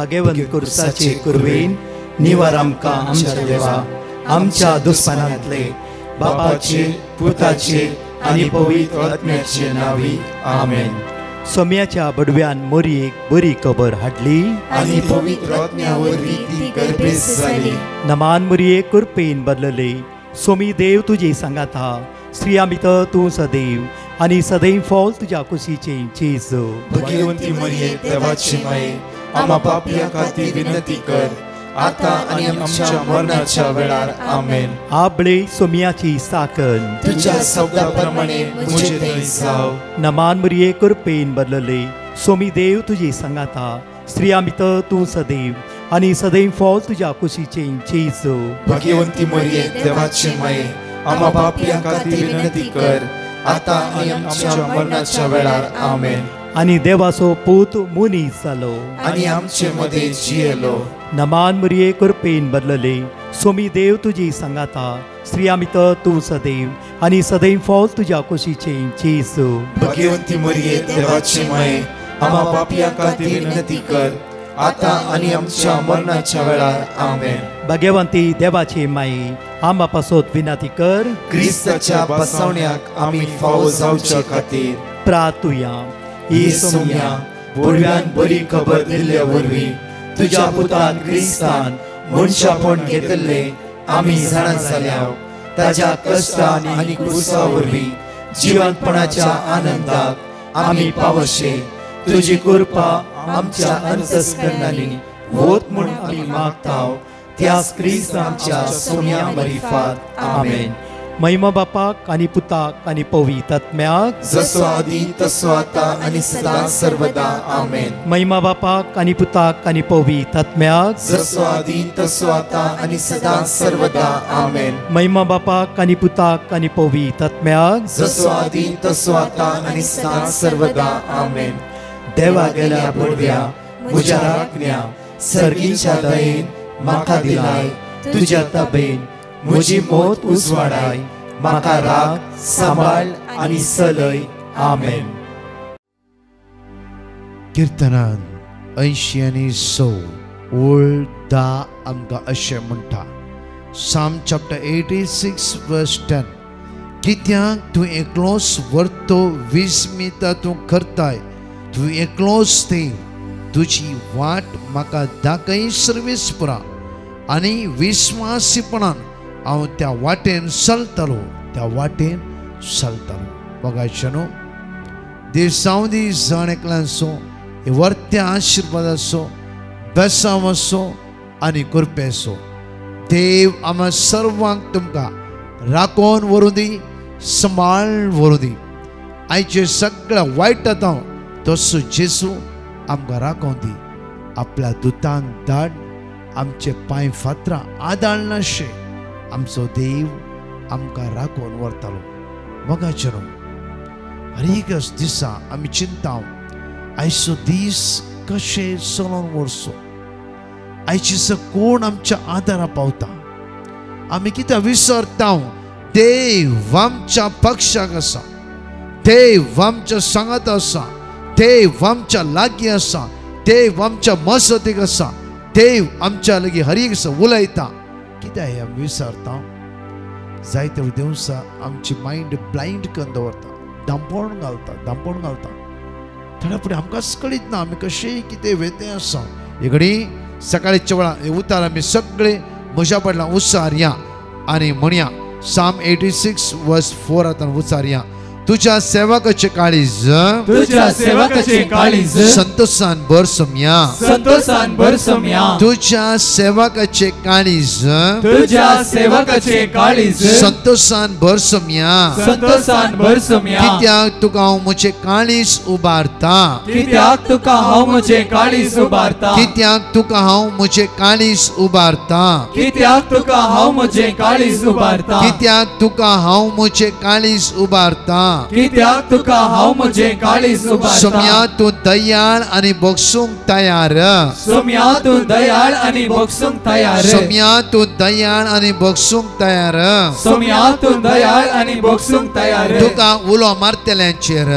भगवंत कुर्साचे कुरवेन निवार आमकां आमच्या देवा आमच्या दुस्मनांतले बापाचे पुताचे आनी पवित्र आत्म्याचे नावी आमेन. सोम्याच्या बडव्यान मोरयेक बरी खबर हाडली आनी पवित्र आत्म्या वरवीं ती गर्भेस जाली. नमान मोरये कुरपेन बदलले. सोमी देव तुजे सांगात हा. स्त्रिया भितर तूं सदैव आनी सदैव फॉल तुज्या कुशीचे चेज. भगवंती मरिये देवाची माये आम्हा पापियां खातीर विनंती कर आता आनी आमच्या मरणाच्या वेळार आमेन. आबळे सोम्याची साकन तुझ्या शब्दाप्रमाणे मुझे थंय जाव. नमान मोरये कुरपेन बदलले. सोमी देव तुजे सांगात हा. स्त्रिया भितर तूं सदैव आनी सदैव फॉल तुज्या कुशीचे चेज. भगवंती मरिये देवाची माये आम्हा पापियां खातीर विनंती कर आता आनी आमच्या मरणाच्या वेळार आमेन. आनी देवाचो पूत मुनीस जालो आनी आमचे मदे जियेलो. नमान मोरये कुरपेन बदलले. सोमी देव तुजी सांगात हा. स्त्रिया भितर तूं सदैव आनी सदैव फॉल तुज्या कुशीचे चेज. भगवंती मरिये देवाची माये आम्हा पापियां खातीर विनंती कर आता आनी आमच्या मरणाच्या वेळार आमेन. भगवंती देवाचे माये आम्हा पासत विनंती कर. क्रिस्ताच्या बसवण्याक आमी फावो जावचे खातीर प्रार्थुया. ही सोम्या बडव्यान बरी खबर दिल्ल्या वरवीं तुज्या पुतान क्रिस्तान मनशापण घेतले आमी जाणा जाल्या. ताज्या कश्टान आनी क्रुसा वरवीं जिवंतपणाच्या आनंदाक आमी पावशे. तुजी कृपा आमच्या अंतस्करणांनी होत म्हूण आमी मागताव. त्याच क्रिस्त आमच्या सोम्या मरिफात आमेन. महिमा बापाक आनी पुताक आनी पवित्र आत्म्याक जसो आदी तसो आता आनी सदां सर्वदा आमेन. महिमा बापाक आनी पुताक आनी पवित्र आत्म्याक जसो आदी तसो आता आनी सदां सर्वदा आमेन. महिमा बापाक आनी पुताक आनी पवित्र आत्म्याक जसो आदी तसो आता आनी सदां सर्वदा आमेन. देवा गेल्या बडव्या म्हज्या राखण्या सर्गीच्या दयेन म्हाका दिलाय. तुज्या तबेन म्हजी मोत उजवाडाय. म्हाका राख सांबाळ आनी सलय. आमेन. कीर्तनान 80 आनी 6 ओळ 10 आमकां अशें म्हणटा. Psalm chapter 86 verse 10. कित्याक तूं एकलोच वर्तो विस्मिता तूं करताय. तूं एकलोच देव. तुजी वाट म्हाका दाखय सर्वेस्परा आनी विस्वासीपणान हांव त्या वाटेन चलतलो. त्या वाटेन चलतलो. बघायचो दिसावदी जण एकल्यांचो वर्त्या आशिर्वादाचो बेसावाचो आनी कृपेचो देव आम्हा सर्वांक तुमकां राखोन व्हरूं दी. सांबाळ व्हरूं दी. आयचे सगळ्या वायटांत तसो जेजू आमकां राखोन दी. आपल्या दुतांक धाड. आमचे पांय फातरां आदाळनाशे आमचो देव आमकां राखोन व्हरतालो. मोगाचो हर एक दिसा आमी चिंताव आयचो दीस कशें चलोन व्हरचो. आयची कोण आमच्या आदारा पावता. आमी कित्याक विसरता देव आमच्या पक्षाक आसा. देव आमच्या सांगात आसा. देव आमच्या लागीं आसा. देव आमच्या मसतीक आसा. देव आमच्या लागीं हर एक उलयता. कित्याक हे आमी विसरता. जायते दिवसा आमची मायंड ब्लायंड करून दवरता. दांपोण घालता. थोड्या फुडें आमकांच कळीत ना आमी कशें कितें वेतें आसा. एघडी सकाळीच्या वेळार उतार आमी सगळे म्हज्या फाटल्यान उच्चारया आनी म्हणया. Psalm 86 verse 4 आतां उच्चारया. तुझ्या सेवकाचे काळीज. तुझ्या सेवकाचे काळीज संतोषान भर सोम्या. संतोषान भर सोम्या. तुझ्या सेवकाचे काळीज. तुझ्या सेवकाचे काळीज संतोषान भर सोम्या. संतोषान भर सोम्या. कित्याक तुका हांव म्हजे काळीज उबारता. कित्याक तुका हांव म्हजे काळीज उबारता. कित्याक तुका हांव म्हजे काळीज उबारता. कित्याक तुका हांव म्हजे काळीज उबारता. कित्याक तुका हांव म्हजे काळीज उबारता. कित्याक तुका हांव म्हजे काळीज उबारता सोम्या तू दयाळ आणि बोगसूंक तयार सोम्या तू दयाळ आणि बोगसूंक तयार सोम्या तू दयाळ आणि बोगसूंक तयार सोम्या तू दयाळ आणि बोगसूंक तयार तुका उलो मारतल्यांचेर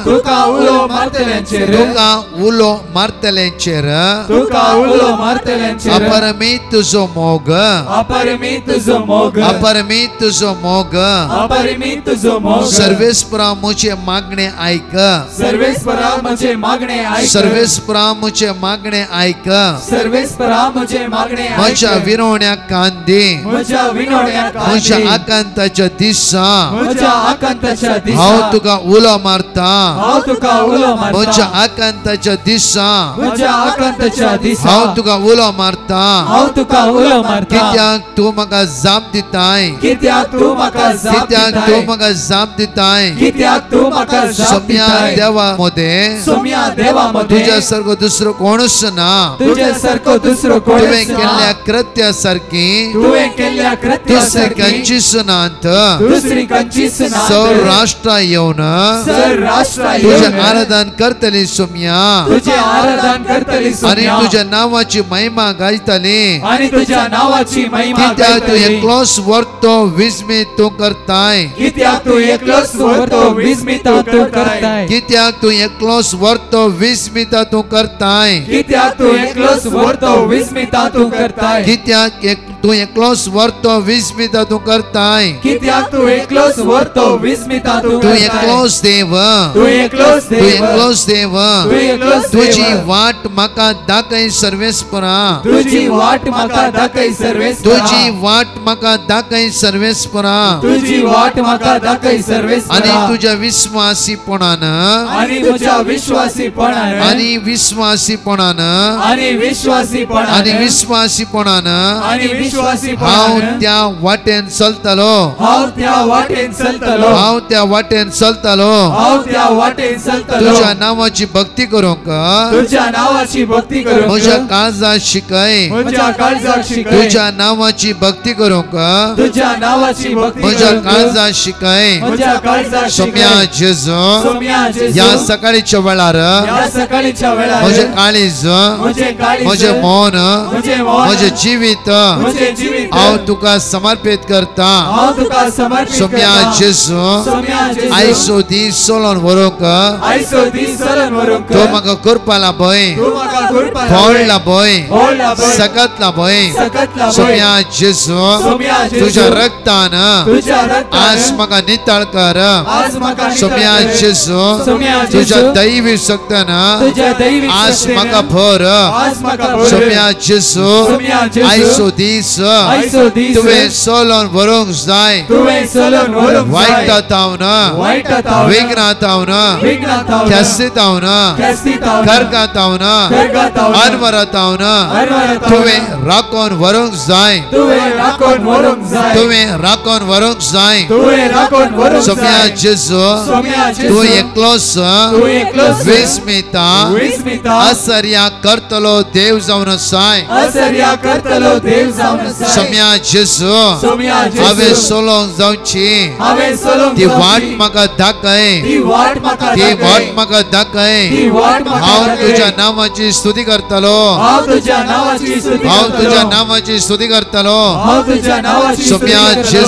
तुका उलो मारतल्यांचेर तुका उलो मारतल्यांचेर तुका उलो मारतल्यांचेर अपरमी तुजो मोग अपरिमित तुजो मोग अपरमी तुजो मोग अपरिमित तुजो मोग सर्वेस्परा मुझे मागणे ऐक सर्वेस्परा म्हजे मागणे ऐक सर्वेस्परा मुझे मागणे ऐक सर्वेस्परा म्हजे मागणे ऐक म्हज्या विरोवण्या कांदे म्हज्या विनोड्या म्हज्या आकांताच्या दिसा म्हज्या आकांताच्या दिसा हांव तुका उलो मारता हांव तुका उलो मारता म्हज्या आकांताच्या दिसा म्हज्या आकांताच्या दिसा हांव तुका उलो मारता हांव तुका उलो मारता कित्याक तू म्हाका जाप दिताय कित्याक तू म्हाका जाप कित्याक तू दिताय म्हाका जाप दिताय कित्याक तू म्हाका जाप सोम्या दिताय देवा मध्ये सोम्या देवा मध्ये तुझ्या सारको दुसरो कोणूच ना तुझे सारको दुसरो कोण तुवें केल्ल्या कृत्या सारकी तुवें केल्ल्या कृत्या दुसरी सारकी खंयची सुनांत दुसरी खंयचीच ना सौराष्ट्रा येवन सर राष्ट्र तुझे आराधन करतली सोम्या तुझे आराधन करतली आणि सोम्या तुझ्या नावाची महिमा गायतली आणि तुझ्या नावाची महिमा कित्याक तू करतली एकलोच वर्तो विस्मीत तू करताय कित्याक तू एकलोच वर्तो विस्मिता तू करताय कित्याक तू एकलोच वर्तो विस्मिता तू करताय कित्याक तू एकलोच वर्तो विस्मिता तू करताय कित्याक तू एकलोच वर्तो विस्मिता तू करताय कित्याक तू एकलोच वर्तो विस्मिता तू तू करताय एकलोच देव तू एकलोच तू देव एकलोच देव तू एकलोच तुझी देव वाट म्हाका दाखय सर्वेस्परा तुझी वाट म्हाका दाखय सर्वेस्परा तुझी वाट म्हाका दाखय सर्वेस्परा तुझी वाट म्हाका दाखय आणि सर्वेस्परा तुझ्या विश्वासीपणान आणि तुझ्या विश्वासीपणान आणि विश्वासीपणान आणि विश्वासीपणान आणि विश्वासीपणान आणि हांव विश्वासीपणान त्या वाटेन चलतलो हांव त्या वाटेन चलतलो हांव त्या वाटेन चलतलो हांव त्या वाटेन चलतलो तुझ्या नावाची भक्ती करूंक तुझ्या नावाची भक्ती करूंक म्हज्या काळजात शिकय म्हज्या काळजाक शिकय तुझ्या नावाची भक्ती करूंक तुझ्या नावाची भक्ती म्हज्या करूंक काळजात शिकय म्हज्या काळजाक सोम्या शिकय जेजू सोम्या जेजू या सकाळीच्या वेळार या सकाळीच्या वेळार म्हजे काळीज म्हजे काळीज म्हजे मन म्हजे मन म्हजे जिवीत म्हजे जिवीत हांव तुका समर्पित करता हांव तुका समर्पित सोम्या करता जेजू सोम्या जेजू आयचो दीस चलोन व्हरूंक आयचो दीस चलन व्हरूंक तो म्हाका करपा लाभय तू म्हाका करपा फळ लाभय फळ लाभय सकत लाभय सकत लाभय सोम्या जेजू सोम्या जेजू तुझ्या रक्तान तुझ्या रक्तान आज म्हाका नितळ कर आज म्हाका सोम्या नितळ कर. जेजू सोम्या जेजू तुझ्या दैवी शक्तीन तुझ्या दैवी आज शक्तीन म्हाका भर आज म्हाका भर. सोम्या जेजू सोम्या जेजू आयचो दीस आयचो दीस तुवें चलोन व्हरूंक जाय तुवें चलन व्हरूंक जाय. वायटात हांवन वायटात हांवन विघ्नात हांवन विघ्नात हांवन ख्यास्तीत हांवन ख्यास्तीत हांवन करगात हांवन करगात हांवन अनवरात हांवन अनवरात हांवन तुवें राखोन व्हरूंक जाय तुवें राखोन व्हरूंक जाय तुवें राखोन व्हरूंक जाय तुवें राखोन व्हरूंक सोम्या जाय जेजू सोम्या जेजू तू एकलोच तू एकलोच विस्मिता विस्मिता आसर्या करतलो देव जावन आसाय आसर्या करतलो देव जावन आसाय. सोम्या जेजू सोम्या हांवें जेजू सोलोंक जावची हांवें चलूंक ती वाट जावची. म्हाका दाखय ती वाट म्हाका ती दाखय. वाट म्हाका दाखय ती वाट म्हाका हांव दाखय. तुझ्या नावाची स्तुती करतलो हांव तुझ्या नावाची स्तुती हांव करतलो. तुझ्या नावाची स्तुती करतलो हांव तुझ्या नावाची स्तुती सोम्या करतलो. जेजू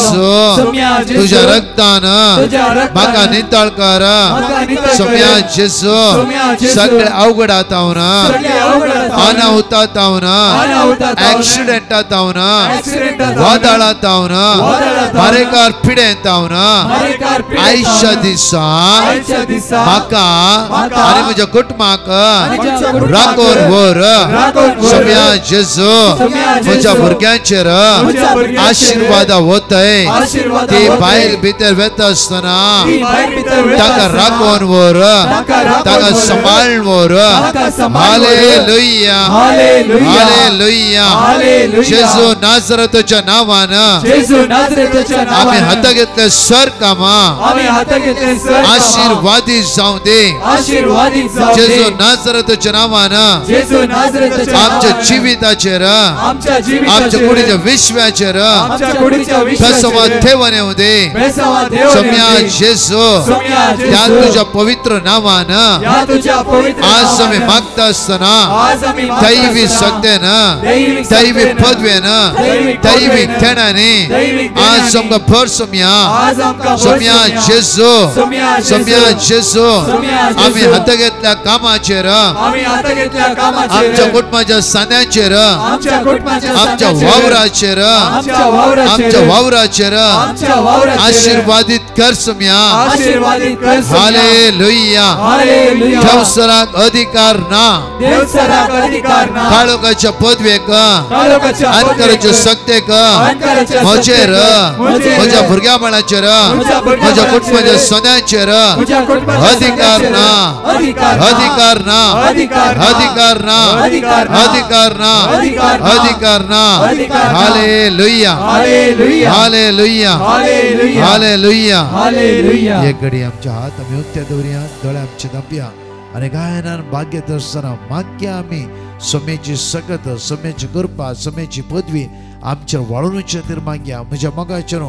सोम्या जेजू तुझ्या रक्तान तुझ्या रक्तान म्हाका नितळ कर म्हाका नितळ कर. सोम्या जेजू सोम्या जेजू सगळे अवघडात हांवन सगळे अवघडात हांवन अनाहुतात हांवन अनाहुतात हांवन ऍक्सिडेंटात हांवन ऍक्सिडेंटात हांवन वादळात हांवन वादळात हांवन मारेकार पिडेंत हांवन मारेकार पिडेंत आयच्या हांवन दिसा आयच्या दिसा म्हाका म्हाका आनी म्हज्या कुटुंबाक म्हज्या कुटुंबाक राखोन व्हर राखोन व्हर. सोम्या जेजू सोम्या जेजू म्हज्या भुरग्यांचेर म्हज्या भुरग्यांचेर आशिर्वाद वतय आशिर्वाद ती वतय. भायर भितर वेता आसतना ती भायर भितर वेता ताका आसतना राखोन व्हर ताका राखोन ताका व्हर. सांबाळून व्हर ताका सांबाळून व्हर. Hallelujah hallelujah. Hallelujah hallelujah. जेजू नाझरेथच्या नावान जेजू नाझरेथच्या आम्ही नावान हात घेतले सर कामा आम्ही हात घेतले सर आशीर्वादी जाऊ दे आशीर्वादित जाऊ दे. जेजू नाझरेथच्या नावान जेजू नाझरेथाच्या आमच्या नावानं, जिविताचेर आमच्या आमच्या जिविताचेर, कुडीच्या विश्वाचेर आमच्या कुडीच्या बेसवा विश्वाचेर ठेवून येऊ दे बेसवा देव सम्या जेजू सम्या त्या जेजू, तुझ्या पवित्र नावान या तुझ्या पवित्र आज आम्ही नावानं, मागता असताना आज आम्ही मागता दैवी असताना, सत्तेन दैविक दैवी सत्तेनं, पदवेन दैविक दैविक पदवेनं, थेणाने दैविक आज थेणाने, आमका भर सम्या आज आमका भर सम्या सम्या, जेजू सम्या जेजू, सम्या जेजू सम्या जेजू, आम्ही हात घेतल्या कामाचेर आम्ही आता घेतल्या कामाचेर, आमच्या कुटुंबाच्या सान्याचेर आमच्या कुटुंबाच्या आमच्या सान्याचेर, वावराचेर आमच्या वावराचेर, आमच्या वावराचेर आमच्या वावराचेर आशीर्वादित कर सम्या आशीर्वादित कर सम्या. Hallelujah hallelujah. देवसराक अधिकार ना देवसराक अधिकार ना, काळोखाच्या पदवेक काळोखाच्या अंतराच्या पदवेक, सत्तेक अंतराच्या म्हजेर सत्तेक, म्हजेर, म्हज्या भुरग्या बाळाचेर म्हज्या भुरग्या म्हज्या बाळाचेर, कुटुंबाच्या सन्याचेर तुझ्या कुटुंबाच्या अधिकार सन्याचेर, ना अधिकार ना, अधिकार ना अधिकार ना, अधिकार ना अधिकार ना, अधिकार ना अधिकार ना, अधिकार ना अधिकार ना. Hallelujah hallelujah. Hallelujah hallelujah. Hallelujah hallelujah. एक घडी आमच्या हात आम्ही उक्त्या दवरया दोळे आमचे दांपया आणि गायनान भाग्य दर्शना माग्या आम्ही सोम्याची सकत सोम्याची कृपा सोम्याची पदवी आमच्या वाळूच्या खातीर माग्या म्हज्या मोगाचेर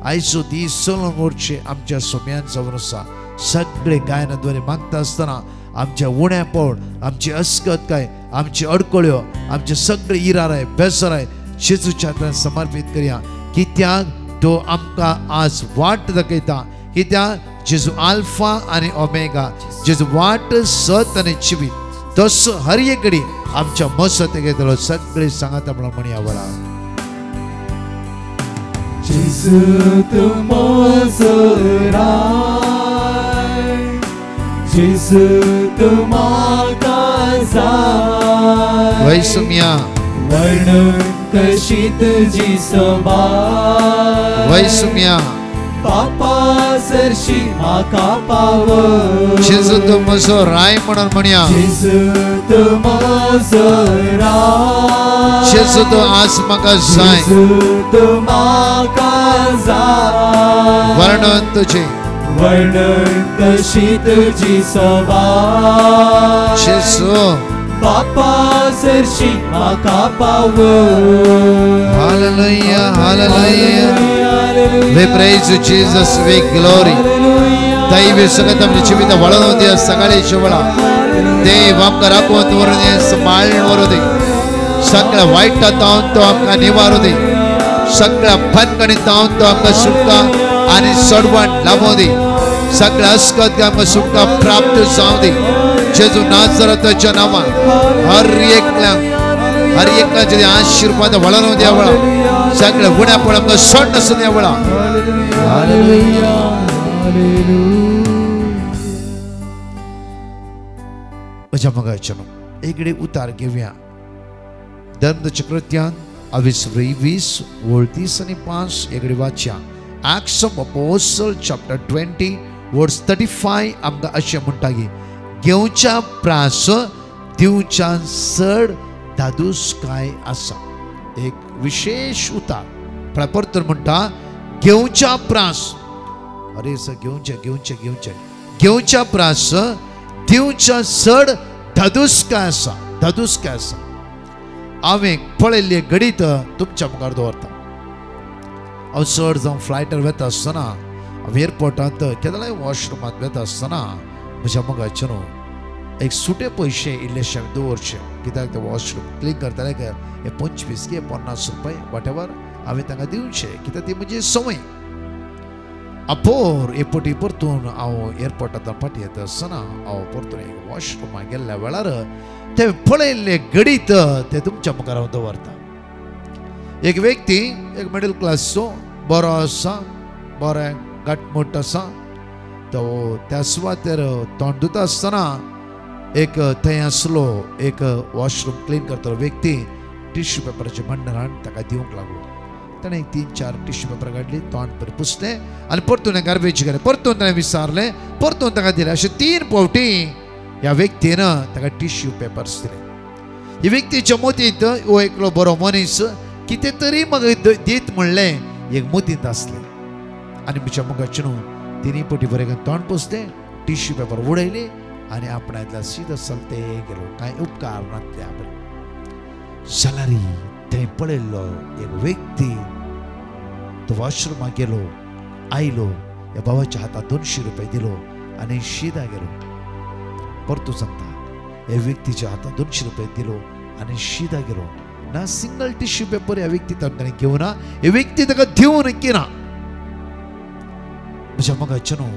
आयचो दीस चलून मोडचे आमच्या सोम्यान जावन आसा सगळे गायनाद्वारे मागता आसतना आमच्या उण्या पड आमची अस्कत काय आमची अडकळ्यो आमचे सगळे इराराय बेसराय जेजूच्या हातान समर्पित करया कित्याक तो आमकां आज वाट दाखयता कित्याक जेजू आल्फा आनी ओमेगा जेजू वाट सत आनी जिवीत तसो हर एक घडी आमच्या मसत घेतलो सगळे सांगात म्हणून म्हणया वळा जेजू तू म्हजो राय, जेजू तू म्हाका जाय, वैसम्या वर्णन कशी तुजी सोबाय, वैसम्या पापा सरशी म्हाका पाव, जेजू तू म्हजो राय म्हणून म्हणया जेजू तू म्हजो राय, जेजू तू आज म्हाका जाय जेजू तू म्हाका जाय, वर्णन तुझे वर्णन कशी तुजी सोबाय, जेजू पापा सरशी म्हाका पाव, hallelujah hallelujah We praise you, Jesus. We glory. दैवी सगळं आमच्या जिविता वळण दे सकाळी शिवळा देव आमकां राखून दवरून दे सांबाळून वरू दे सगळ्या वायटांतावन तो आमकां निवारू दे सगळ्या फनगणितावन तो आमकां सुटका आनी सडवण लाभूं दे सगळ्या अस्कत आमकां सुटका प्राप्त जावं दे जेजू नाझरेथाच्या नांवान हर एकल्याचे आशीर्वाद वळण द्या वळा सगळ्या गुण्या पण आमकां सोड नसून द्या वळा म्हज्या मगाच्या एकडे उतार घेवया दंतचक्रत्यान 20:20 एकडे वाच्या Acts of Apostles chapter 20 verse 35 आमकां अशें म्हणटा की घेवच्या प्रास दिवच्या चड दादूस काय आसा एक विशेष उतार परतर म्हणटा घेवच्या प्रास अरे सर घेवच्या प्रास दिवच्या चड दादूस काय आसा हांवें पळयल्ले घडीत तुमच्या मुखार दवरता हांव चड जावन फ्लायटार वेता आसतना हांव एअरपोर्टांत केन्नाय वॉशरुमांत वेता आसतना म्हज्या मोगाचे न्हू एक सुटे पयशे इल्लेशे दवरचे कित्याक ते वॉशरूम क्लीन करताले हे 25 की 50 रुपये वॉट एवर हांवें तांकां दिवचे कित्याक ती म्हजी संवय आपोर एपोटी परतून हांव एअरपोर्टांतल्यान फाटी येता आसतना हांव परतून एक वॉशरुमांत गेल्ल्या वेळार ते पळयल्ले घडीत ते तुमच्या मुखार हांव दवरता एक व्यक्ती एक मिडल क्लासचो बरो आसा बरें घटमूट आसा तो त्या सुवातेर तोंड धुता आसतना एक थंय आसलो एक वॉशरूम क्लीन करतलो व्यक्ती टिश्यू पेपराचे बंडल हाडून ताका दिवंक लागलो ताणें 3-4 टिश्यू पेपर काडली तोंड बरें पुसलें आनी परतून गार्बेज गेलें परतून ताणें विचारलें परतून ताका दिलें अशें 3 फावटी ह्या व्यक्तीन ताका टिश्यू पेपर्स दिले ह्या व्यक्तीच्या मोतींत हो एकलो बरो मनीस कितें तरी म्हाका दीत म्हणलें एक मोतींत आसलें आनी म्हज्या मुखाचे न्हू 3 फावटी बरें तोंड पुसलें टिश्यू पेपर उडयली आनी आपणातल्या सीदो चलते गेलो कांय उपकार नातले आपले जाल्यार थंय पळयल्लो एक व्यक्ती तो वॉशरूमाक गेलो आयलो ह्या बाबाच्या हातांत 200 रुपया दिलो आनी शिदा गेलो परतू सांगता ह्या व्यक्तीच्या हातांत 200 रुपया दिलो आनी शिदा गेलो ना सिंगल टिश्यू पेपर ह्या व्यक्ती ताणें घेवना हे व्यक्ती ताका दिवन किना म्हज्या मगाचे न्हू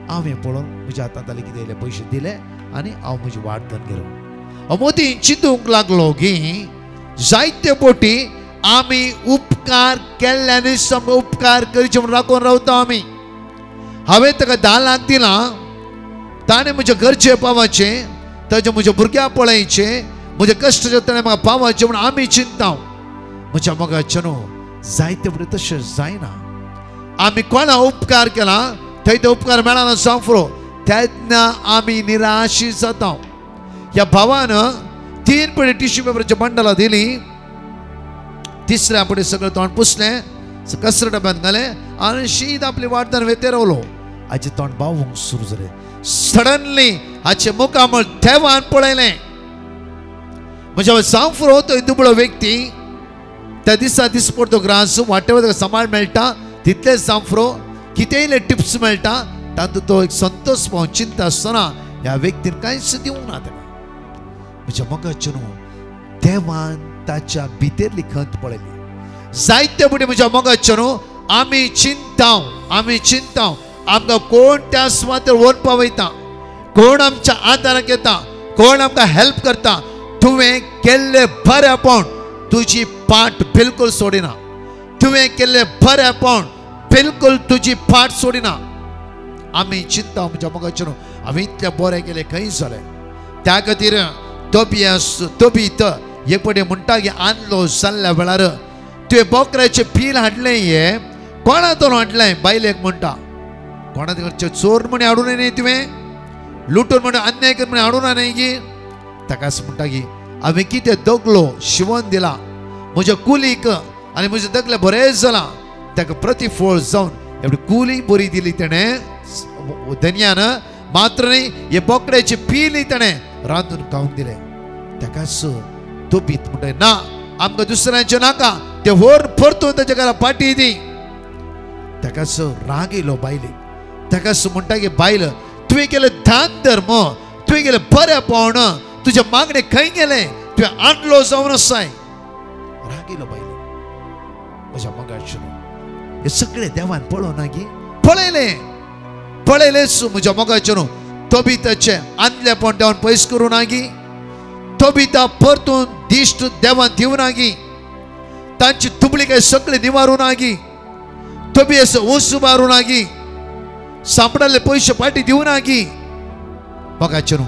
हांव हें पळोवन म्हज्या हातांत जाले कितें इल्ले पयशे दिले आनी हांव म्हजी वाट धरून गेलो मोदी चिंतूंक लागलो की जायते पोटी आमी उपकार केल्ल्यानी समज उपकार करचे म्हणून राखून रावता आमी हांवें ताका 10 लाख दिला ताणें म्हजे घरचे पावचे ताजे म्हज्या भुरग्यां पळयचे म्हजे कश्ट ताणें म्हाका पावचे म्हणून आमी चिंता म्हज्या मोगाचे न्हू जायते बरें तशें जायना आमी कोणा उपकार केला थंय तो उपकार मेळना सांफरो तेन्ना आमी निराशी जाता ह्या भावान 3 पडी टिश्यू पेपराची बंडलां दिली तिसऱ्या पडी सगळें तोंड पुसलें कचरो डब्यांत घालें आनी शीत आपली वाट वेते रावलो हाचे तोंड बावूंक सुरू जालें सडनली हाचे मुखामळ देवान पळयलें म्हज्या सांफरो तो दुबळो व्यक्ती त्या दिसा दिसपडतो ग्रास वाटेवर ताका सांबाळ मेळटा तितले सांफरो कितेंय इल्ले टिप्स मेळटा तातूंत तो एक संतोष पावन चिंता आसतना ह्या व्यक्तीन कांयच दिवंक ना ताका म्हज्या मोगाचे न्हू देवान ताच्या भितरली खंत पळयली जायते पटी म्हज्या मोगाचे न्हू आमी चिंता आमकां कोण त्या सुवातेर व्हरून पावयता कोण आमच्या आदाराक येता कोण आमकां हेल्प करता तुवें केल्ले बरेपण तुजी पाट बिलकुल सोडिना तुवें केल्ले बरेपण बिलकुल तुजी पाट सोडिना आमी चिंता म्हज्या मोगाचे न्हू हांवें इतलें बरें केलें खंय जालें त्या खातीर तोबीत एक पटी म्हणटा की आदलो जाल्ल्या वेळार तुवें बोकऱ्याचें पील हाडलें हे कोणातून हाडलें बायलेक म्हणटा कोणा कडचे चोर म्हणे हाडून न्ही तुवें लुटून म्हणे अन्याय कर म्हणे हाडून न्ही की ताकाच म्हणटा की हांवें कितें दगलो शिवण दिला म्हज्या कुलीक आनी म्हजें दगलें बरें जालां ताका प्रतिफळ जावन एवढी कुली बरी दिली तेणें धन्यान मात्र न्ही हे बोकड्याची पील ताणें रांदून खावंक दिलें ताकाच तो भीत म्हणटा ना आमकां दुसऱ्यांचें नाका ते व्हर परतून ताच्या घरा पाटी दी ताकाच राग येयलो बायलेक ताकाच म्हणटा की बायल तुवें केलें दान धर्म तुवें केलें बरेपण तुजे मागणे खंय गेले तुवें आणलो जावन आसाय राग येयलो बायलेक म्हज्या मोगाचे न्हू हे सगळें देवान पळोवना की पळयलें म्हज्या मोगाचे न्हू तोबिताचे आदलेपण देवान पयस करूं ना की तोबिता परतून दिश्ट देवान दिवं ना की तांची तुबळी सगळी निवारूं ना की तोबी ऊस उबारूं ना की सांपडाले पयशे पाटी दिवं ना की मोगाचे न्हू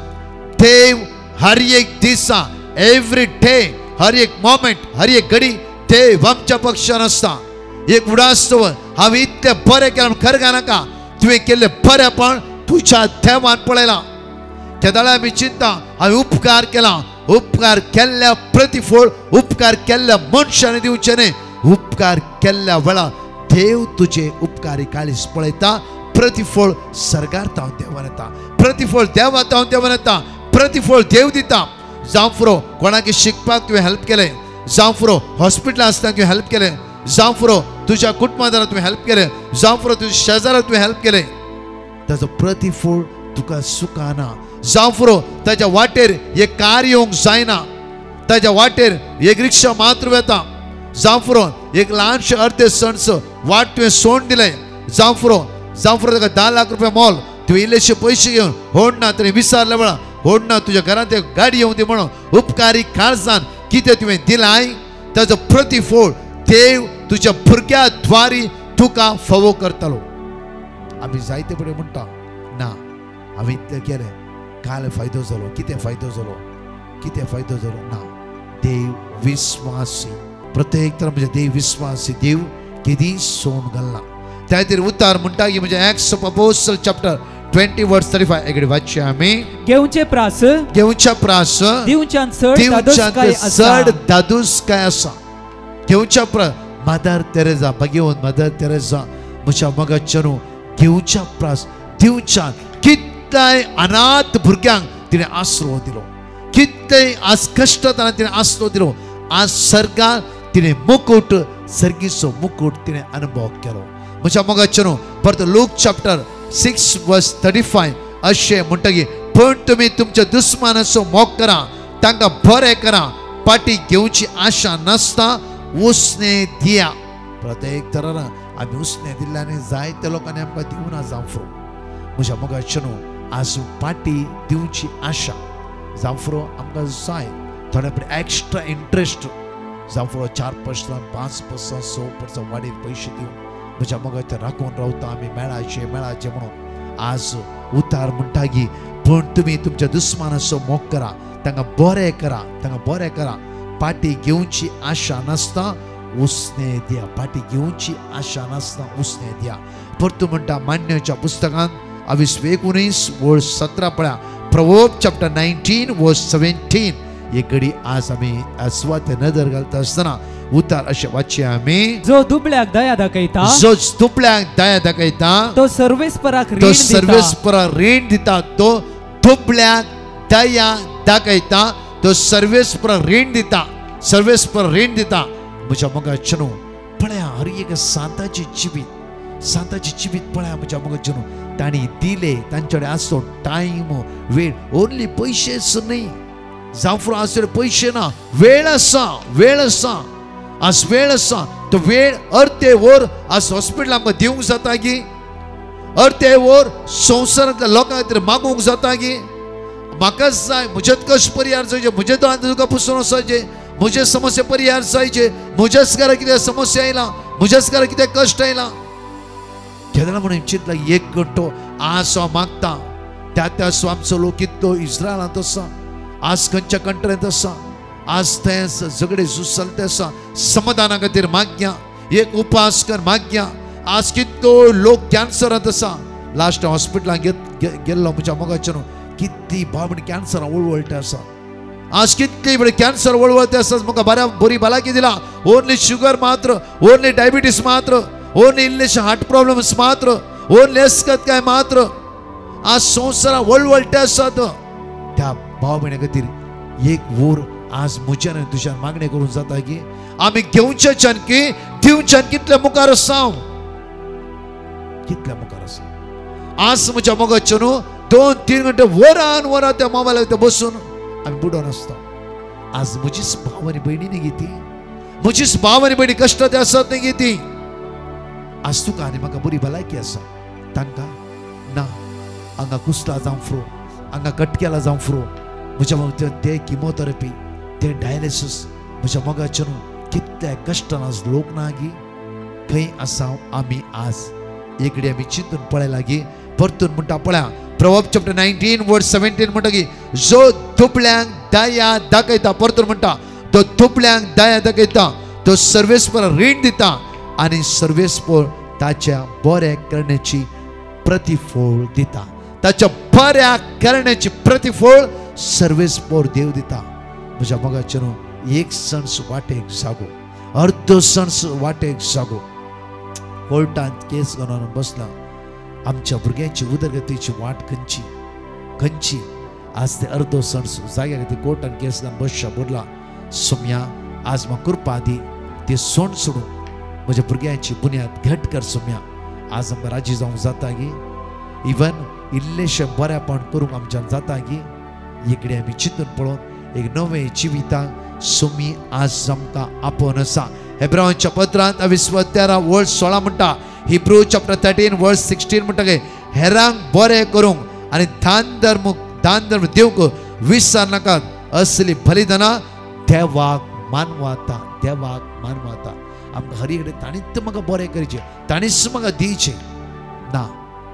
देव हर एक दिसा एवरी डे हर एक मोमेंट हर एक घडी देव आमच्या पक्षान आसता एक उडास्तव हांवें इतलें बरें केलां खरगा नाका तुवें केल्लें बरेपण तुज्या देवान पळयलां त्या दाळा आमी चिंता हांवें उपकार केला उपकार केल्ल्या प्रतिफळ उपकार केल्ल्या मनशांनी दिवचे न्ही उपकार केल्ल्या वेळार देव तुजे उपकारी काळीज पळयता प्रतिफळ सर्गार हांव देवान येता प्रतिफळ देवात हांव देवान येता प्रतिफळ देव दिता जावं फुरो कोणाक शिकपाक तुवें हेल्प केलें जावं फुरो हॉस्पिटलांत आसतना तुवें हेल्प केलें जावं फुरो तुज्या कुटुंबादाराक तुवें हेल्प केलें जावं फुरो तुज्या शेजाराक तुवें हेल्प केलें ताजो प्रतिफळ तुका सुखाना जावं फुरो ताच्या वाटेर एक कार येवंक जायना ताच्या वाटेर एक रिक्षा मात्र येता जावं फुरो एक ल्हानशें अर्दे सणस वाट तुवें सोडून दिलें जावं फुरो ताका 10 लाख रुपया मोल तुवें इल्लेशे पयशे घेवन होड ना तरी विचारल्या वेळार होड ना तुज्या घरांत एक गाडी येवं दी म्हणून उपकारी काळजान कितें तुवें दिलाय ताजो प्रतिफळ देव तुज्या भुरग्या द्वारी तुका फावो करतलो आमी जायते कडेन म्हणटा ना हांवें इतलें केलें काल फायदो जालो कितें फायदो जालो ना देव विस्वासी प्रत्येक तर म्हणजे देव विस्वासी देव केदींच सोडून घालना त्या खातीर उतार म्हणटा की म्हणजे एक्ट्स ऑफ अपोस्टल चॅप्टर 20 वर्स 35 एकडे वाचचे आमी घेवचे प्रास दिवच्यान चड दादूसकाय आसा घेवच्या प्रास मदर तेरेसा भगवंत मदर तेरेसा म्हज्या मोगाचे न्हू घेवच्या प्रास दिवच्यान कितल्याय अनाथ भुरग्यांक तिने आसरो दिलो, कितले आज कष्टातना तिने आसरो दिलो. आज सर्गात तिने मुकुट, सर्गीचो मुकुट तिने अनुभव केलो. म्हज्या मोगाचेनो परत लूक चॅप्टर 6 वर्स 35 अशें म्हणटकीर पण तुम्ही तुमच्या दुस्मानाचो मोग करा, तांकां बरें करा, पाटी घेवची आशा नासता, उसने दिया. प्रत्येक तरान आमी उसने दिल्ल्याने जायत्या लोकांनी आमकां दिवना जावं. म्हज्या मोगाचेनो आज पाटी दिवची आशा जावं आमकां जाय. थोडे एक्स्ट्रा इंट्रस्ट जावं 4% 5% 6% वाडीर पयशे दिवन म्हज्या मोगाचें राखून रावता आमी मेळाचे म्हणून. आज उतार म्हणटागी पण तुम्ही तुमच्या दुस्मानाचो मोग करा, तांकां बरें करा, तांकां बरें करा, पाटी घेवची आशा नासता, उसने दिया. पाटी घेवची आशा नासता, उसने दिया. परतू म्हणटा मान्यच्या पुस्तकांत 19 वर्स 17 पळया. प्रोवर्ब चॅप्टर 19 वर्स 17 हे घडी आज आमी स्वाते नदर घालता आसतना उतार अशें वाचया आमी. जो दुबळ्याक दया दाखयता, जो दुबळ्याक दया दाखयता, तो सर्वेस्पराक रीण तो दिता. सर्वेस्पराक रीण दिता. तो दुबळ्याक दया दाखयता, तो सर्वेस्पराक रीण दिता, सर्वेस्पर रीण दिता. म्हज्या मोगाचेनो पळया हर एक सांताची जिवीत पळया म्हज्या मोगाचेनो तांणी दिले, तांचे कडेन आसतो टायम, वेळ. ओन्ली पयशेच न्ही जावं आसले पयशे ना, वेळ आसा. आज वेळ आसा. तो वेळ अर्धे वर आज हॉस्पिटल आमकां दिवंक जाता गी, अर्धे वर संवसारांतल्या लोकां खातीर मागूंक जाता गी. म्हाकाच जाय, म्हजेच कश्ट परिहार जायचे, म्हजे दोळ्यांत तुका पुसून वचचे, म्हजे समस्या परिहार जायचे, म्हज्याच घरा कितें समस्या आयला, म्हज्याच घरा कितें कश्ट आयला. केन्ना म्हणून चिंतला एक घंटो आज हांव मागता. त्या आमचो लोक कितलो इस्रायलांत आसा, आज खंयच्या कंट्रींत आसा, आज थंय झगडे झूज चलते आसा. समाधाना खातीर मागया, एक उपास कर मागया. आज कितलो लोक कॅन्सरांत आसा. लास्ट हॉस्पिटलांत गेल्लो म्हज्या मोगाचेनो कितली बाबडी कॅन्सरां वळवळटे आसा. आज कितली बरे कॅन्सर वळवळते आसा. म्हाका बरी भलायकी दिला. ओन्ली शुगर मात्र, ओन्ली डायबिटीस मात्र, ओन्ली इल्लेशे हार्ट प्रॉब्लेम्स मात्र, ओन्ली एस्कत काय मात्र. आज संवसारा वळवळटे आसात. त्या भाव भयणी खातीर एक वोर आज म्हज्यान आनी तुज्यान मागणी करूंक जाता की आमी घेवचेच्यान की दिवच्यान कितले मुखार आसा, कितले मुखार आसा. आज म्हज्या मोगाचेनो 2-3 घंटे वरां त्या मोबायलार बसून आमी बुडोन आसता. आज म्हजीच भाव आनी भयणी न्ही गी ती, म्हजीच भाव आनी भयणी कश्टांत आसात न्ही गी ती. आज तुका आनी म्हाका बरी भलायकी आसा, तांकां ना. हांगा कुस्ला जावं फ्रो, हांगा कटकेला जावं फ्रो, म्हज्या मोगाचें ते किमोथेरपी, ते डायलिसीस. म्हज्या मोगाचेनो कितले कश्टान आज लोक ना गी. खंय आसा आमी आज एकडी आमी चिंतून पळयला गी. परतून म्हणटा पळया प्रोवर्ब चॅप्टर 19 वर्स 17 म्हणटा की जो दुबळ्यांक दया दाखयता. परतून म्हणटा तो दुबळ्यांक दया दाखयता, तो सर्वेस्पर रीण दिता आनी सर्वेस्पर ताच्या बऱ्या करण्याची प्रतिफळ दिता. ताच्या बऱ्या करण्याची प्रतिफळ सर्वेस्पर देव दिता. म्हज्या मोगाचेनो एक सण वाटेक जागो, अर्धो सण वाटेक जागो. कोर्टांत केस घेवन बसला. आमच्या भुरग्यांची उदरगतीची वाट खंयची. आज ते अर्धो सण जाग्यार ते कोर्टांत केस घेवन बसच्या बोडला. सोम्या आज म्हाका कृपा दी, ते सोण सोडून म्हज्या भुरग्यांची बुन्याद घट कर सोम्या. आज आमकां राजी जावंक जाता गी. इवन इल्लेशे बरेपण करूंक आमच्यान जाता गी. इकडे आमी चिंतून पळोवन एक नवें जिविताक सोमी आज आमकां आपोवन आसा. हेब्रावांच्या पत्रांत 13 वर्स 16 म्हणटा. हिब्रू चॅप्टर 13 वर्स 16 म्हणटा की हेरांक बरें करूंक आनी दान धर्म दिवंक विसर नाकात. असली बलिदानां देवाक मानवाता, देवाक मानवाता. आमकां हर एकडें ताणीच म्हाका बरें करचें, ताणीच म्हाका दिवचें ना.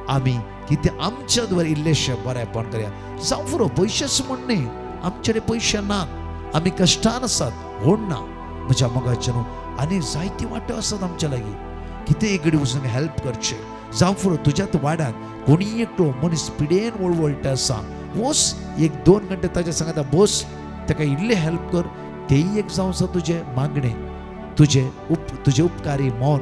आमी कितें आमच्या द्वारे इल्लेशें बरेंपण करया. जावं फुरो पयशेच म्हण न्ही, आमचे कडेन पयशे नात, आमी कश्टान आसात, व्हड ना. म्हज्या मोगाचेनो आनी जायती वाटो आसात आमच्या लागीं. कितें एक वचून हेल्प करचें. जावं फुरो तुज्याच वाड्यान कोणी एकटो मनीस पिडेन वळवळटे आसा, वच 1-2 घंटे ताच्या सांगाता बस, ताका इल्ले हेल्प कर. तेय एक जावं आसा तुजे मागणे, तुजे उपकारी मौन.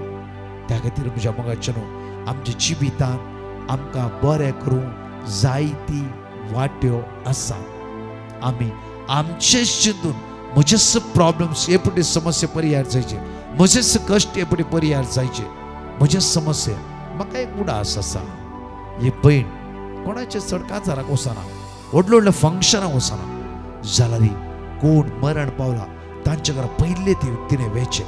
त्या खातीर म्हज्या मोगाचेनो आमच्या जिवितांत आमकां बरें करूंक जायती वाट्यो आसा. आमी आमचे चिंतून म्हजेच प्रॉब्लेम्स एपटी समस्या परिहार जायचे, म्हजेच कश्ट एपटी परिहार जायचे, म्हजे समस्या म्हाका एक उडास आसा. ही बहीण कोणाचे चड काजाराक वचना, व्हडल्या व्हडल्या फंक्शनाक वचना, जाल्यार कोण मरण पावला तांच्या घरा पयले तिने वेचे,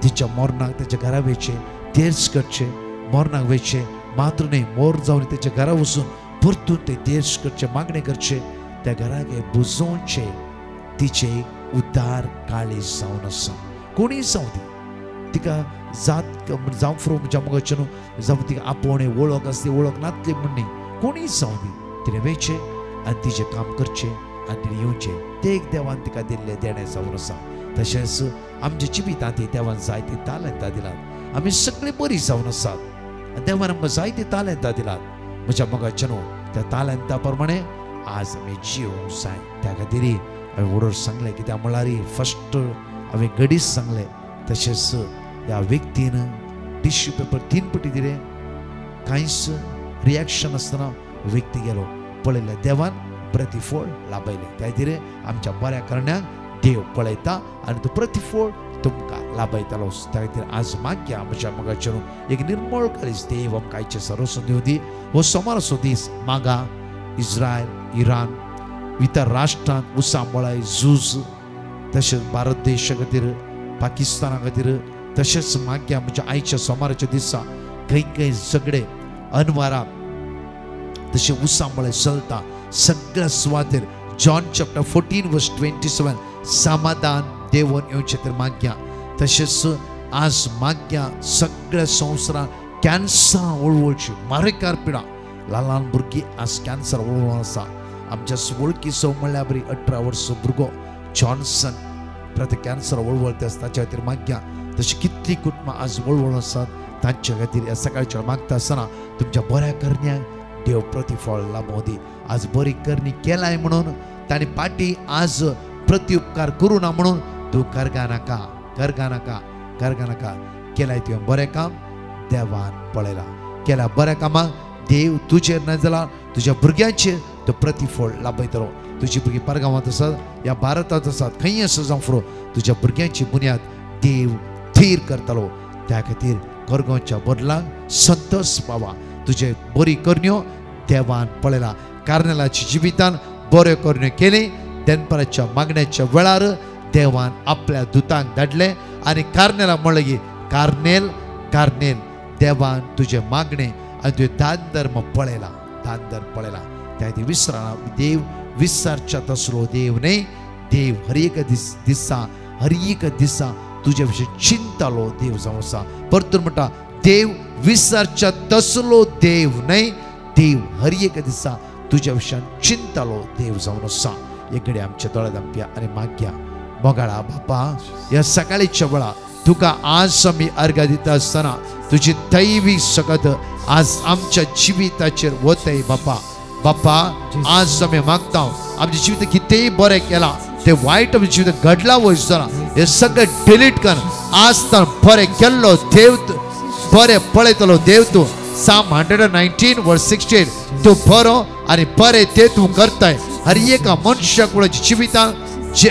तिच्या मोरणाक तेच्या घरा वेचे, तेर्स करचे, मोरणाक वेचे, मात्र न्ही मोर जावन तेच्या घरा वचून परतून ते तेर्स करचे, मागणे करचे, त्या घराक बुजोवचे. तिचे उद्धार काळीज जावन आसा. कोणी जावं ती, तिका जात जावं फ्रो म्हणजे मोगाचे न्हू, जावं तिका आपोवणे वळख आसली वळख नातली म्हणणी, कोणी जावं ती, तिने वेचे आनी तिचें काम करचें आनी तिने येवचें. ते एक देवान तिका दिल्लें देणें जावन आसा. तशेंच आमच्या जिवितांत देवान जायती तालंतां दिलात. आमी सगळीं बरीं जावन आसात. देवान आमकां जायती तालंतां दिलात. म्हज्या मोगाचे न्हू, त्या तालंतां प्रमाणे आज आमी जिवंक जाय. त्या खातीर हांवें वडोर सांगलें, कित्याक म्हळ्यार फस्ट हांवें घडीच सांगलें. तशेंच ह्या व्यक्तीन टिश्यू पेपर 3 पटी दिले, कांयच रिएक्शन आसतना व्यक्ती गेलो, पळयलें देवान प्रतिफळ लाभयलें. त्या खातीर आमच्या बऱ्या करण्याक देव पळयता आनी तो प्रतिफळ तुमकां लाभयतलो. त्या खातीर आज मागया म्हज्या मोगाचे न्हू, एक निर्मळ काळीज देव आमकां आयचे सर्वस्व दिवं दी. हो सोमाराचो दीस मागा इस्रायल, इराण, इतर राष्ट्रांत उसांबळाय झूज, तशेंच भारत देशा खातीर, पाकिस्ताना खातीर, तशेंच मागया म्हणजे आयच्या सोमाराच्या दिसा खंय खंय झगडे अनवारा तशें उसांबळे चलता सगळ्या सुवातेर जॉन चॅप्टर 14:27 समाधान देवून येवचें तर मागया. तशेंच आज मागया सगळ्या संवसारांत कॅन्सर वळवळची मारेकार पिडा, ल्हान भुरगीं आज कॅन्सर वळवळ आसा. आमच्या वळखी सो म्हणल्यार बरी 18 वर्स भुरगो जॉन्सन प्रत्येक कॅन्सर वळवळते आसा, ताच्या खातीर मागया. तशी कितली कुटुंबां आज वळवळ आसात, तांच्या खातीर ह्या सकाळच्या मागता आसतना तुमच्या बऱ्या करण्याक देव प्रतिफळ लाभूं दी. आज बरी करणी केलाय म्हणून ताणी पाटी आज प्रत्युपकार करूं ना म्हणून तूं करगा नाका, करगा नाका, करगा नाका. केलाय तुवें बरें काम देवान पळयला. केल्या बऱ्या कामाक देव तुजेर ना जाल्यार तुज्या भुरग्यांचेर तो प्रतिफळ लाभयतलो. तुजी भुरगीं परगांवांत आसात, ह्या भारतांत आसात, खंय आसा जावं फुरो, तुज्या भुरग्यांची बुन्याद देव थीर करतलो. त्या खातीर करगांवच्या बदलाक संतोष पावा. तुजे बरी करण्यो देवान पळयला. कार्नेलाच्या जिवितान बऱ्यो करण्यो केली. दनपाराच्या मागण्याच्या वेळार देवान आपल्या दुतांक धाडले आनी कार्नेला म्हणलें की कार्नेल, कार्नेल, देवान तुजे मागणे आनी तुवें दान धर्म पळयला, दान धर्म पळयला. त्या खातीर विसरना, देव विसरच्या तसलो देव न्ही. देव हर एक दिसा, हर एक दिसा तुजे विशीं चिंतलो देव जावन आसा. परतून म्हणटा देव विसरच्या तसलो देव न्ही. देव हर एक दिसा तुज्या विशयान चिंतलो देव जावन आसा. एक घडी आमच्या दोळ्या धांपया आनी मागया. मोगाळा बापा, ह्या सकाळीच्या वेळा तुका आज आमी अर्घ दिता आसतना तुजी दैवी सकत आज आमच्या जिविताचेर वतय बापा. बापा आज आमी मागता आमचें जिवीत कितेंय बरें केलां, तें वायट आमचें जिवीत घडलां वयसतना हें सगळें डिलीट कर. आज तर बरें केल्लो देव बरें पळयतलो देव तूं. Psalm 119:68 तूं बरो आनी बरें तें तूं करताय. हर एका मनशाच्या जिवितांत,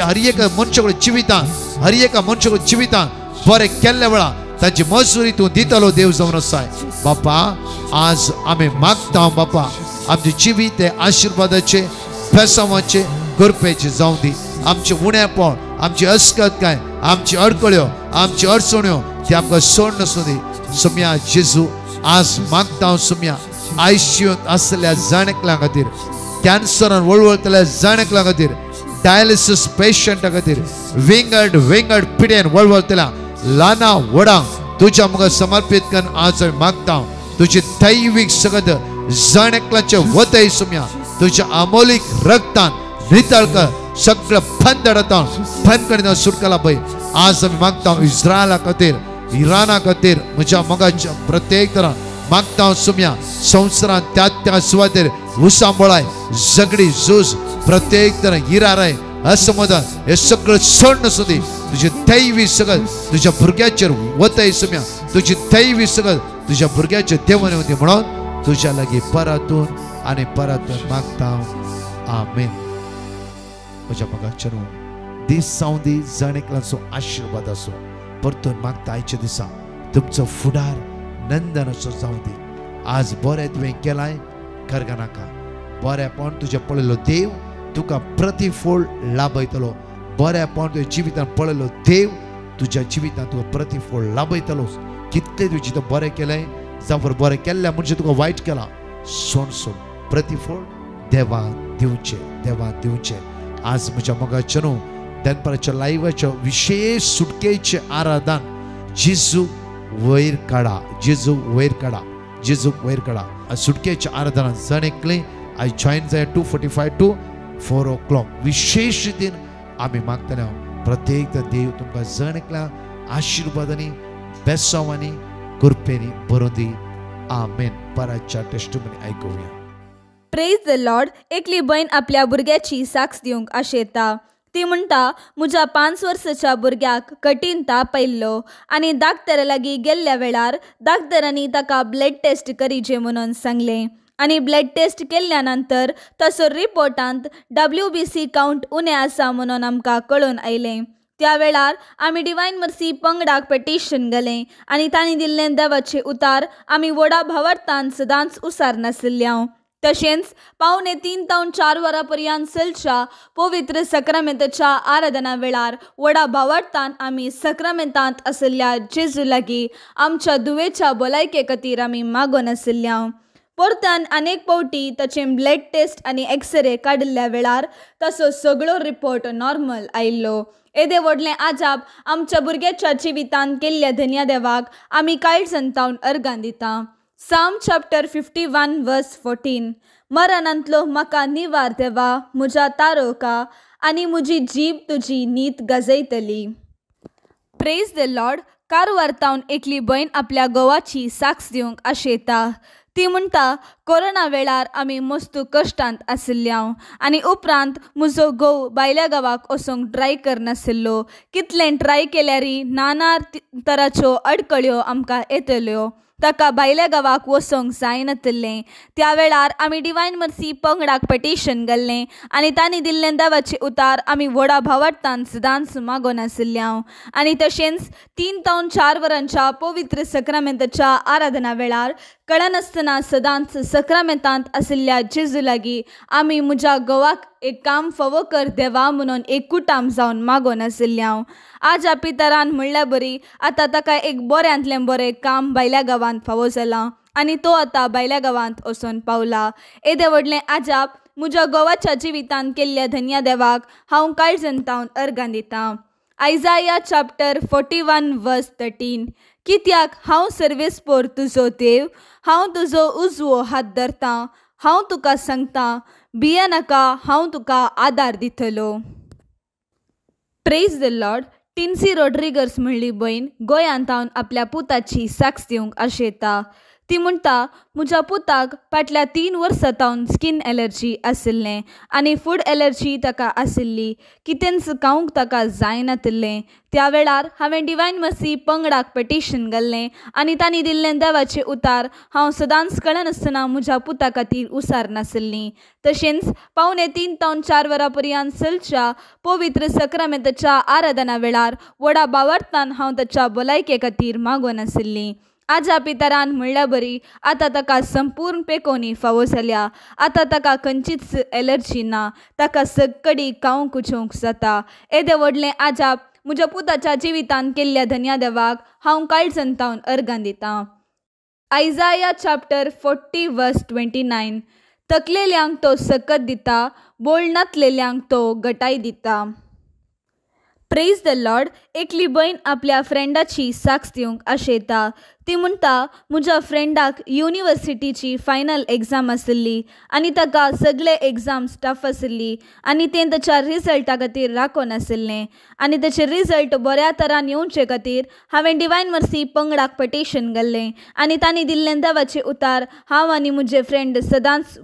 हर एका मनशाच्या जिवितांत, हर एका मनशाच्या जिवितांत बरें केल्ल्या वेळा ताची मजुरी तूं दितलो देव जावन आसाय. बापा आज आमी मागता बापा आमचें जिवीत हें आशिर्वादाचें, बेसांवाचें, कृपेचें जावं दी. आमचें उणेपण, आमची अस्कताय, आमची अडकळ्यो, आमची अडचण्यो ते आमकां सोड नसूं दी. सुम्या जेजू आज मागता सुम्या आयसीयूंत आसलेल्या जाणेकल्यां खातीर, कॅन्सरान वळवळतल्या जाणेकल्यां खातीर, डायलिसीस पेशंटा खातीर, विंगड पिडेन वळवळतल्या ल्हाना व्हडांक तुज्या मुखार समर्पीत करून आज हांवें मागता. तुजी दैवीक सगत जाणेकल्याचे वतय सुम्या तुज्या अमोलीक रक्तान नितळ कर. सगळं बंद करीत सुटकला पळय. आज आमी मागता इस्रायला खातीर, इराणा खातीर, म्हज्या मोगाच्या प्रत्येक तरां मागता सुम्या संवसारांत त्या सुवातेर उसांबळाय, झगडी, झूज, प्रत्येक तरां इराराय, असमाधान हे सगळं सोड नसूं दी. तुजी दैवी सगत तुज्या भुरग्याचेर वतय सुम्या. तुजी दैवी सगत तुज्या भुरग्याचेर देवून येवं दी म्हणून तुझ्या लागी परतून आनी परतून मागता आमेन. म्हज्या मगाच्यान दीस जावं दीस जण एकल्याचो आशिर्वाद असो. परतून मागता आयच्या दिसा तुमचो फुडार नंदनाचो जावं दी. आज बरें तुवें केलाय करगा नाका. बरेंपण तुजें पळयलो देव तुका प्रतिफळ लाभयतलो. बरेंपण तुवें जिवितान पळयलो देव तुज्या जिवितान तुका प्रतिफळ लाभयतलोच. कितले तुवें जितो बरें केलें जावं बरें केल्लें म्हणजे तुका वायट केलां सोड सोड प्रतिफळ देवान दिवचें. आज म्हज्या मोगाच्या न्हू दनपारच्या लायव्हाच्या विशेष सुटकेचे आराधन जेजूक वयर काडा. सुटकेच्या आराधनान जण एकले आय जॉइन जाय 2:45 to 4 o'clock. विशेष रितीन आमी मागतले प्रत्येक देव तुमकां जण एकल्या आशिर्वादांनी बेसांवांनी कृपेनी भरून दी आमेन. पराच्या टेस्टिमनी आयकुया. Praise the lord. एकली बहीण आपल्या भुरग्याची साक्ष दिवंक आशेता. ती म्हणटा म्हज्या 5 वर्साच्या भुरग्याक कठीण ताप आयिल्लो आनी डाक्टरा लागीं गेल्ल्या वेळार डाक्टरांनी ताका ब्लड टेस्ट करीचे म्हणून सांगलें. आनी ब्लड टेस्ट केल्ल्या नंतर ताचो रिपोर्टांत WBC काउंट उणें आसा म्हणून आमकां कळून आयलें. त्या वेळार आमी डिवायन मर्सी पंगडाक पेटिशन घालें आनी तांणी दिल्लें देवाचें उतार आमी व्हडा भावार्थान सदांच उसार नाशिल्ल्या. तशेंच 3:15 ते 4 वरां पर्यंत चलच्या पवित्र सक्रामेंताच्या आराधना वेळार व्हडा भावार्थान आमी सक्रामेंतांत आशिल्ल्या जेजू लागीं आमच्या दुवेच्या भलायके खातीर आमी मागून आशिल्ल्या. परतान अनेक फावटी ताचें ब्लड टेस्ट आनी एक्सरे काडिल्ल्या वेळार ताचो सगळो रिपोर्ट नॉर्मल आयिल्लो. येदे व्हडलें आजाप आमच्या भुरग्याच्या जिवितांत केल्ल्या धन्या देवाक आमी काळजांतावन अर्गां दिता. Psalm chapter 51 verse 14. मरणांतलो म्हाका निवार देवा म्हज्या तारोका आनी म्हजी जीब तुजी नीत गजयतली. Praise the lord. कारवारतावन एकली बहीण आपल्या घोवाची साक्ष दिवंक आशेता. ती म्हणटा कोरोना वेळार आमी मस्त कश्टांत आशिल्ल्या आनी उपरांत म्हजो घोव भायल्या गांवाक वचोंक ट्राय करनाशिल्लो. कितलें ट्राय केल्यारय नाना तराच्यो अडकळ्यो आमकां येतल्यो. ताका भायल्या गांवाक वचोंक जायनाशिल्लें. त्या वेळार आमी डिवायन मर्सी पंगडाक पेटिशन घाल्लें आनी तांणी दिल्लें देवाचें उतार आमी व्हडा भावार्थान सदांच मागून आशिल्ल्या. आनी तशेंच 3 ते 4 वरांच्या पवित्र सक्रामेंताच्या आराधना वेळार कळनासतना सदांच सक्रामेंतांत आशिल्ल्या जेजू लागीं आमी म्हज्या घोवाक एक काम फावो कर देवा म्हणून एकूटाम जावन मागून आशिल्ल्या. आज पितरान म्हणल्या बरी आतां ताका एक बऱ्यांतलें बरें काम भायल्या गांवांत फावो जालां आनी तो आतां भायल्या गांवांत वचून पावला. येदें व्हडलें आजाप म्हज्या घोवाच्या जिवितांत केल्ल्या धन्या देवाक हांव काळजांतावन अर्गां दितां. आयजाया चॅप्टर 41 verse 13. कित्याक हांव सर्वेस्पोर तुजो देव, हांव तुजो उजवो हात धरतां, हांव तुका सांगतां भिये नाका, हांव तुका आदार दितलो. Praise the lord. Tincy Rodrigues म्हणली बहीण गोंयांतावन आपल्या पुताची साक्ष दिवंक आशेता. ती म्हणटा म्हज्या पुताक फाटल्या 3 वर्सांतावन स्कीन एलर्जी आशिल्लें आनी फूड एलर्जी ताका आशिल्ली. कितेंच खावंक ताका जायनाशिल्लें. त्या वेळार हांवें डिवायन मर्सी पंगडाक पेटिशन घाल्लें आनी तांणी दिल्लें देवाचें उतार हांव सदांच कळनासतना म्हज्या पुता खातीर उसार नाशिल्लीं. तशेंच 3:15 ते 4 वरां पर्यंत चलच्या पवित्र सक्रामेंताच्या आराधना वेळार व्हडा भावार्थान हांव ताच्या भलायके खातीर मागून आशिल्लीं. आज पितरान म्हणल्या बरी आतां ताका संपूर्ण पेकोनी फावो जाल्या. आतां ताका खंयचीच एलर्जी ना. ताका सगळी खावंक उचोवंक जाता. येदें व्हडलें आजाप म्हज्या पुताच्या जिवितांत केल्ल्या धन्या देवाक हांव काळजांतावन अर्गां दितां. आयजाया चॅप्टर 40 verse 29. तकलेल्यांक तो सकत दिता, बोलनातलेल्यांक तो गटाय दिता. Praise the lord. एकली बहीण आपल्या फ्रेंडाची साक्ष दिवंक आशेता. ती म्हणटा म्हज्या फ्रेंडाक युनिवर्सिटीची फायनल एग्जाम आशिल्ली आनी ताका सगळे एग्जाम्स टफ आशिल्ली आनी तें ताच्या रिजल्टा खातीर राखून आशिल्लें आनी ताचे रिजल्ट बऱ्या तरान येवचे खातीर हांवें डिवायन मर्सी पंगडाक पेटिशन घाल्लें आनी तांणी दिल्लें देवाचें उतार हांव आनी म्हजे फ्रेंड सदांच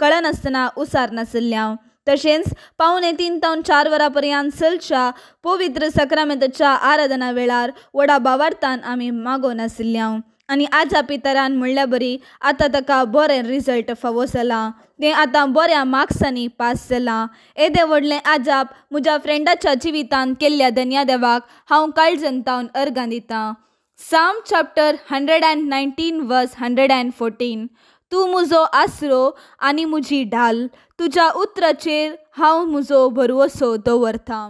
कळनासतना उसार नाशिल्ल्या. तशेंच 3:15 ते 4 वरां पर्यंत चलच्या पवित्र सक्रामेंताच्या आराधना वेळार व्हडा भावार्थान आमी मागून आशिल्ल्या. आनी आजा पितरान म्हणल्या बरी आतां ताका बरें रिजल्ट फावो जाला, तें आतां बऱ्या मार्क्सांनी पास जालां. येदें व्हडलें आजाप म्हज्या फ्रेंडाच्या जिवितांत केल्ल्या धन्या देवाक हांव काळजंतावन अर्गां दितां. साम चॅप्टर 119 वर्स 114. तूं म्हजो आसरो आनी म्हजी ढाल, तुज्या उतराचेर हांव म्हजो भरवसो दवरतां.